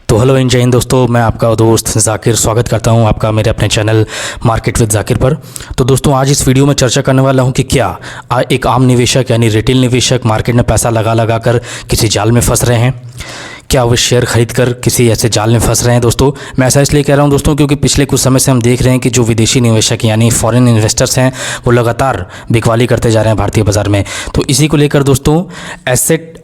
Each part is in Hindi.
तो हेलो जय हिंद दोस्तों, मैं आपका दोस्त जाकिर स्वागत करता हूं आपका मेरे अपने चैनल मार्केट विद जाकिर पर। तो दोस्तों आज इस वीडियो में चर्चा करने वाला हूं कि क्या एक आम निवेशक यानी रिटेल निवेशक मार्केट में पैसा लगा कर किसी जाल में फंस रहे हैं। क्या वो शेयर खरीद कर किसी ऐसे जाल में फंस रहे हैं। दोस्तों मैं ऐसा इसलिए कह रहा हूं दोस्तों क्योंकि पिछले कुछ समय से हम देख रहे हैं कि जो विदेशी निवेशक यानी फॉरेन इन्वेस्टर्स हैं वो लगातार बिकवाली करते जा रहे हैं भारतीय बाज़ार में। तो इसी को लेकर दोस्तों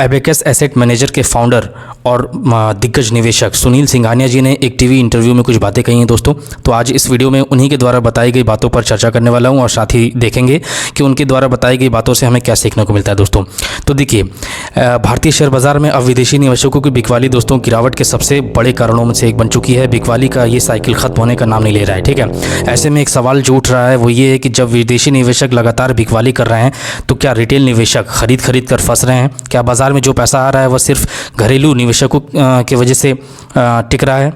एबेकस एसेट मैनेजर के फाउंडर और दिग्गज निवेशक सुनील सिंघानिया जी ने एक टीवी इंटरव्यू में कुछ बातें कही हैं दोस्तों। तो आज इस वीडियो में उन्हीं के द्वारा बताई गई बातों पर चर्चा करने वाला हूं और साथ ही देखेंगे कि उनके द्वारा बताई गई बातों से हमें क्या सीखने को मिलता है दोस्तों। तो देखिए, भारतीय शेयर बाज़ार में अब विदेशी निवेशकों की बिकवाली दोस्तों गिरावट के सबसे बड़े कारणों में से एक बन चुकी है। बिकवाली का ये साइकिल खत्म होने का नाम नहीं ले रहा है, ठीक है। ऐसे में एक सवाल जो उठ रहा है वो ये है कि जब विदेशी निवेशक लगातार बिकवाली कर रहे हैं तो क्या रिटेल निवेशक खरीद कर फंस रहे हैं। क्या बाज़ार में जो पैसा आ रहा है वह सिर्फ घरेलू निवेशकों की वजह से टिक रहा है,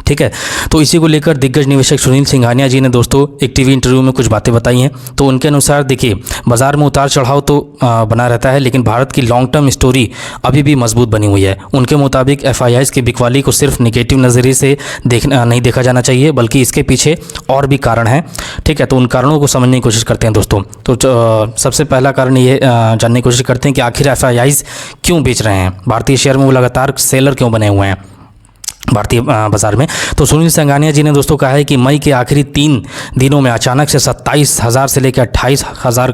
ठीक है। तो इसी को लेकर दिग्गज निवेशक सुनील सिंघानिया जी ने दोस्तों एक टीवी इंटरव्यू में कुछ बातें बताई हैं। तो उनके अनुसार देखिए, बाज़ार में उतार चढ़ाव तो बना रहता है लेकिन भारत की लॉन्ग टर्म स्टोरी अभी भी मजबूत बनी हुई है। उनके मुताबिक एफआईआईज़ की बिकवाली को सिर्फ निगेटिव नज़रिए से नहीं देखा जाना चाहिए बल्कि इसके पीछे और भी कारण हैं, ठीक है। तो उन कारणों को समझने की कोशिश करते हैं दोस्तों। तो सबसे पहला कारण ये जानने की कोशिश करते हैं कि आखिर एफआईआईज़ क्यों बेच रहे हैं, भारतीय शेयर में वो लगातार सेलर क्यों बने हुए हैं भारतीय बाज़ार में। तो सुनील सिंघानिया जी ने दोस्तों कहा है कि मई के आखिरी 3 दिनों में अचानक से 27,000 से लेकर 28,000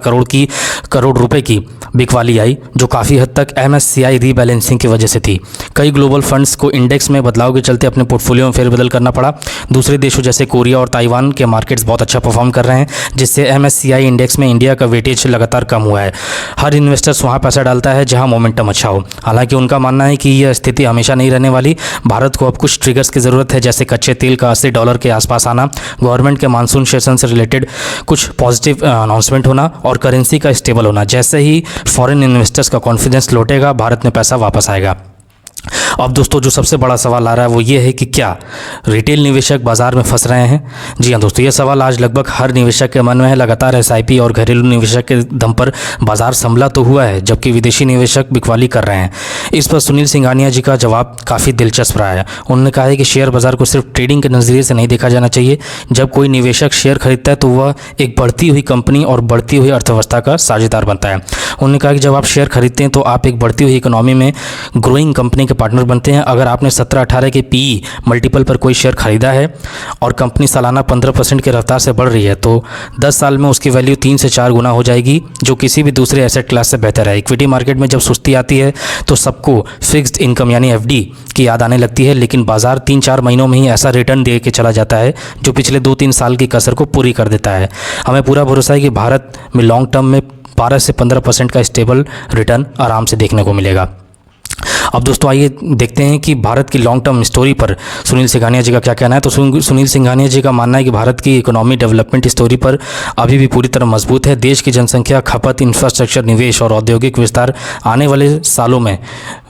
करोड़ रुपए की बिकवाली आई, जो काफ़ी हद तक MSCI रीबैलेंसिंग की वजह से थी। कई ग्लोबल फंड्स को इंडेक्स में बदलाव के चलते अपने पोर्टफोलियो में फेरबदल करना पड़ा। दूसरे देशों जैसे कोरिया और ताइवान के मार्केट्स बहुत अच्छा परफॉर्म कर रहे हैं, जिससे MSCI इंडेक्स में इंडिया का वेटेज लगातार कम हुआ है। हर इन्वेस्टर्स वहाँ पैसा डालता है जहाँ मोमेंटम अच्छा हो। हालांकि उनका मानना है कि यह स्थिति हमेशा नहीं रहने वाली। भारत को अब कुछ ट्रिगर्स की ज़रूरत है, जैसे कच्चे तेल का $80 के आसपास आना, गवर्नमेंट के मानसून सेशन से रिलेटेड कुछ पॉजिटिव अनाउंसमेंट होना और करेंसी का स्टेबल होना। जैसे ही फॉरेन इन्वेस्टर्स का कॉन्फिडेंस लौटेगा भारत में पैसा वापस आएगा। अब दोस्तों जो सबसे बड़ा सवाल आ रहा है वो ये है कि क्या रिटेल निवेशक बाज़ार में फंस रहे हैं। जी हाँ दोस्तों, ये सवाल आज लगभग हर निवेशक के मन में है। लगातार SIP और घरेलू निवेशक के दम पर बाज़ार संभला तो हुआ है, जबकि विदेशी निवेशक बिकवाली कर रहे हैं। इस पर सुनील सिंघानिया जी का जवाब काफ़ी दिलचस्प रहा है। उन्होंने कहा है कि शेयर बाज़ार को सिर्फ ट्रेडिंग के नज़रिए से नहीं देखा जाना चाहिए। जब कोई निवेशक शेयर खरीदता है तो वह एक बढ़ती हुई कंपनी और बढ़ती हुई अर्थव्यवस्था का साझेदार बनता है। उन्होंने कहा कि जब आप शेयर खरीदते हैं तो आप एक बढ़ती हुई इकोनॉमी में ग्रोइंग कंपनी के पार्टनर बनते हैं। अगर आपने 17-18 के PE मल्टीपल पर कोई शेयर खरीदा है और कंपनी सालाना 15% की रफ्तार से बढ़ रही है तो 10 साल में उसकी वैल्यू 3 से 4 गुना हो जाएगी, जो किसी भी दूसरे एसेट क्लास से बेहतर है। इक्विटी मार्केट में जब सुस्ती आती है तो सबको फिक्स्ड इनकम यानी FD की याद आने लगती है, लेकिन बाजार 3-4 महीनों में ही ऐसा रिटर्न दे के चला जाता है जो पिछले 2-3 साल की कसर को पूरी कर देता है। हमें पूरा भरोसा है कि भारत में लॉन्ग टर्म में 12 से 15% का स्टेबल रिटर्न आराम से देखने को मिलेगा। अब दोस्तों आइए देखते हैं कि भारत की लॉन्ग टर्म स्टोरी पर सुनील सिंघानिया जी का क्या कहना है। तो सुनील सिंघानिया जी का मानना है कि भारत की इकोनॉमी डेवलपमेंट स्टोरी पर अभी भी पूरी तरह मजबूत है। देश की जनसंख्या, खपत, इंफ्रास्ट्रक्चर, निवेश और औद्योगिक विस्तार आने वाले सालों में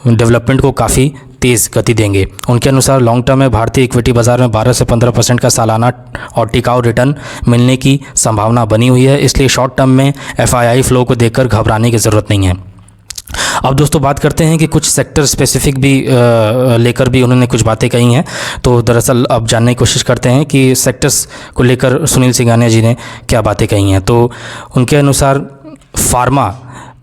डेवलपमेंट को काफ़ी तेज़ गति देंगे। उनके अनुसार लॉन्ग टर्म में भारतीय इक्विटी बाज़ार में 12 से 15% का सालाना और टिकाऊ रिटर्न मिलने की संभावना बनी हुई है। इसलिए शॉर्ट टर्म में FII फ्लो को देखकर घबराने की ज़रूरत नहीं है। अब दोस्तों बात करते हैं कि कुछ सेक्टर स्पेसिफिक भी लेकर भी उन्होंने कुछ बातें कही हैं। तो दरअसल अब जानने की कोशिश करते हैं कि सेक्टर्स को लेकर सुनील सिंघानिया जी ने क्या बातें कही हैं। तो उनके अनुसार फार्मा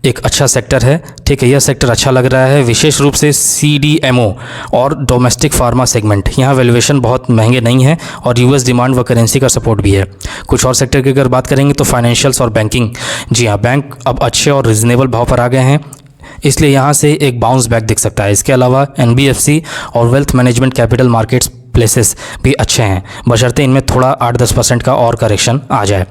एक अच्छा सेक्टर है, ठीक है। यह सेक्टर अच्छा लग रहा है, विशेष रूप से CDMO और डोमेस्टिक फार्मा सेगमेंट। यहाँ वैल्यूएशन बहुत महंगे नहीं है और US डिमांड व करेंसी का सपोर्ट भी है। कुछ और सेक्टर की अगर बात करेंगे तो फाइनेंशियल्स और बैंकिंग। जी हाँ, बैंक अब अच्छे और रिजनेबल भाव पर आ गए हैं, इसलिए यहाँ से एक बाउंस बैक दिख सकता है। इसके अलावा NBFC और wealth management capital markets places भी अच्छे हैं, बशर्ते इनमें थोड़ा 8-10% का और करेक्शन आ जाए।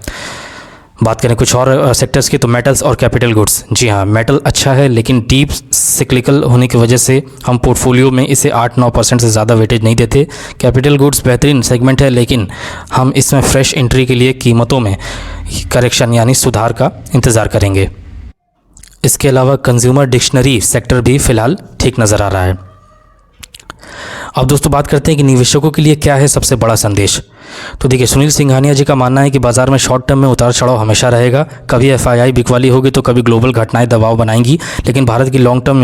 बात करें कुछ और सेक्टर्स की तो मेटल्स और कैपिटल गुड्स। जी हाँ, मेटल अच्छा है लेकिन डीप सिक्लिकल होने की वजह से हम पोर्टफोलियो में इसे 8-9% से ज़्यादा वेटेज नहीं देते। कैपिटल गुड्स बेहतरीन सेगमेंट है लेकिन हम इसमें फ्रेश एंट्री के लिए कीमतों में करेक्शन यानी सुधार का इंतज़ार करेंगे। इसके अलावा कंज्यूमर डिक्शनरी सेक्टर भी फ़िलहाल ठीक नज़र आ रहा है। अब दोस्तों बात करते हैं कि निवेशकों के लिए क्या है सबसे बड़ा संदेश। तो देखिए, सुनील सिंघानिया जी का मानना है कि बाजार में शॉर्ट टर्म में उतार चढ़ाव हमेशा रहेगा। कभी एफआईआई बिकवाली होगी तो कभी ग्लोबल घटनाएं दबाव बनाएंगी, लेकिन भारत की लॉन्ग टर्म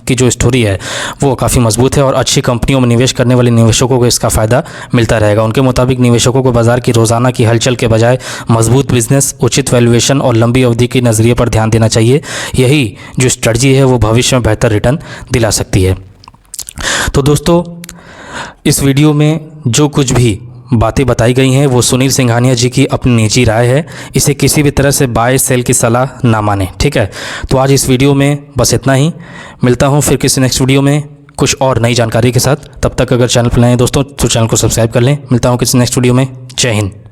की जो स्टोरी है वो काफ़ी मजबूत है और अच्छी कंपनियों में निवेश करने वाले निवेशकों को इसका फ़ायदा मिलता रहेगा। उनके मुताबिक निवेशकों को बाजार की रोज़ाना की हलचल के बजाय मजबूत बिजनेस, उचित वैल्यूएशन और लंबी अवधि के नज़रिए पर ध्यान देना चाहिए। यही जो स्ट्रेटजी है वो भविष्य में बेहतर रिटर्न दिला सकती है। तो दोस्तों, इस वीडियो में जो कुछ भी बातें बताई गई हैं वो सुनील सिंघानिया जी की अपनी निजी राय है। इसे किसी भी तरह से बाय सेल की सलाह ना माने, ठीक है। तो आज इस वीडियो में बस इतना ही। मिलता हूँ फिर किसी नेक्स्ट वीडियो में कुछ और नई जानकारी के साथ। तब तक अगर चैनल पर नए हैं दोस्तों तो चैनल को सब्सक्राइब कर लें। मिलता हूँ किसी नेक्स्ट वीडियो में। जय हिंद।